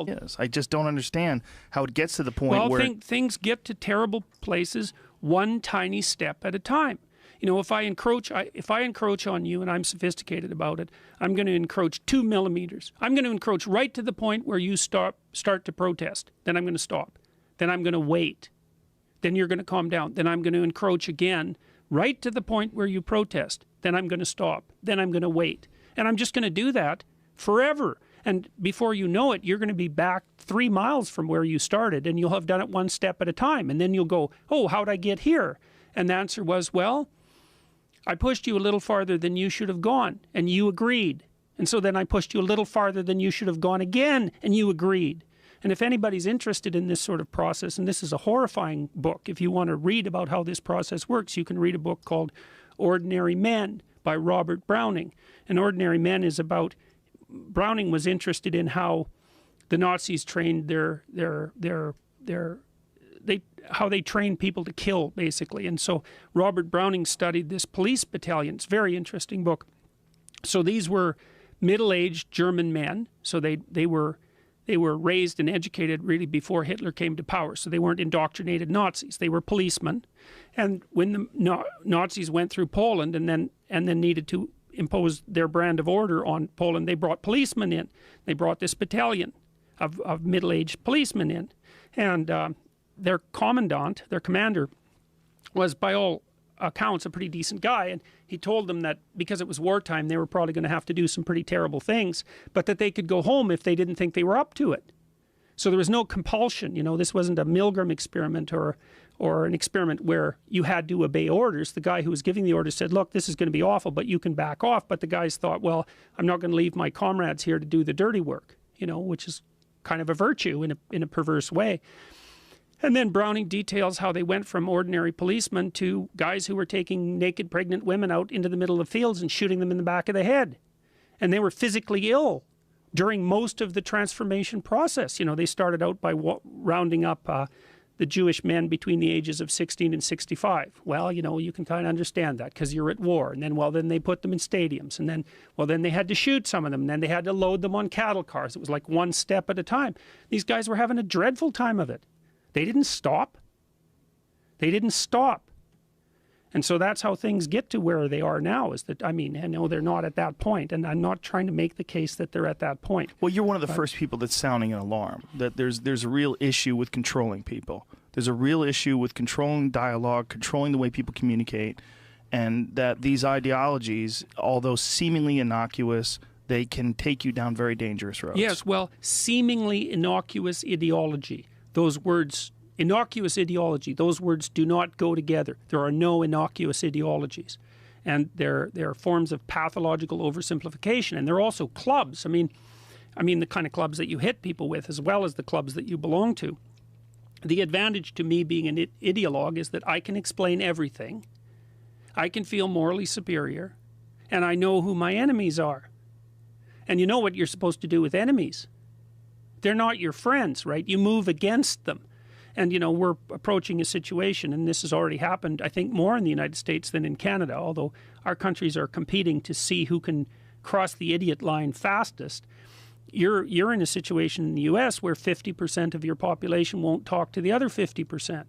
Yes, I just don't understand how it gets to the point where things get to terrible places one tiny step at a time. You know, if I encroach on you and I'm sophisticated about it, I'm going to encroach 2 millimeters. I'm going to encroach right to the point where you start to protest. Then I'm going to stop. Then I'm going to wait. Then you're going to calm down. Then I'm going to encroach again right to the point where you protest. Then I'm going to stop. Then I'm going to wait. And I'm just going to do that forever. And before you know it, you're going to be back 3 miles from where you started, and you'll have done it one step at a time. And then you'll go, oh, how'd I get here? And the answer was, well, I pushed you a little farther than you should have gone, and you agreed. And so then I pushed you a little farther than you should have gone again, and you agreed. And if anybody's interested in this sort of process, and this is a horrifying book, if you want to read about how this process works, you can read a book called Ordinary Men by Robert Browning. And Ordinary Men is about, Browning was interested in how the Nazis trained how they trained people to kill, basically. And so Robert Browning studied this police battalion. It's a very interesting book. So these were middle-aged German men. So they were raised and educated really before Hitler came to power. So they weren't indoctrinated Nazis. They were policemen. And when the Nazis went through Poland and then needed to impose their brand of order on Poland, they brought policemen in. They brought this battalion of middle-aged policemen in. And their commandant, their commander, was by all accounts a pretty decent guy. And he told them that because it was wartime, they were probably going to have to do some pretty terrible things, but that they could go home if they didn't think they were up to it. So there was no compulsion. You know, this wasn't a Milgram experiment or an experiment where you had to obey orders. The guy who was giving the orders said, look, this is going to be awful, but you can back off. But the guys thought, well, I'm not going to leave my comrades here to do the dirty work, you know, which is kind of a virtue in a perverse way. And then Browning details how they went from ordinary policemen to guys who were taking naked pregnant women out into the middle of fields and shooting them in the back of the head. And they were physically ill during most of the transformation process. You know, they started out by rounding up the Jewish men between the ages of 16 and 65. Well, you know, you can kind of understand that because you're at war. And then, well, then they put them in stadiums. And then, well, then they had to shoot some of them. And then they had to load them on cattle cars. It was like one step at a time. These guys were having a dreadful time of it. They didn't stop. They didn't stop. And so that's how things get to where they are now, is that, I mean, I know they're not at that point, and I'm not trying to make the case that they're at that point. Well, you're one of the first people that's sounding an alarm, that there's a real issue with controlling people. There's a real issue with controlling dialogue, controlling the way people communicate, and that these ideologies, although seemingly innocuous, they can take you down very dangerous roads. Yes, well, seemingly innocuous ideology. Those words, innocuous ideology, those words do not go together. There are no innocuous ideologies. And they're forms of pathological oversimplification. And they're also clubs. I mean the kind of clubs that you hit people with, as well as the clubs that you belong to. The advantage to me being an ideologue is that I can explain everything. I can feel morally superior. And I know who my enemies are. And you know what you're supposed to do with enemies. They're not your friends, right? You move against them. And, you know, we're approaching a situation, and this has already happened, I think, more in the United States than in Canada, although our countries are competing to see who can cross the idiot line fastest. You're in a situation in the U.S. where 50% of your population won't talk to the other 50%.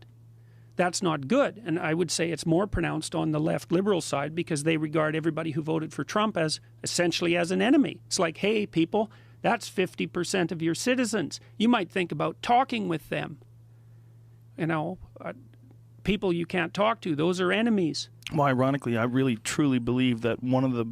That's not good. And I would say it's more pronounced on the left liberal side because they regard everybody who voted for Trump as essentially as an enemy. It's like, hey, people, that's 50% of your citizens. You might think about talking with them. You know, people you can't talk to, those are enemies. Well, ironically, I really truly believe that one of the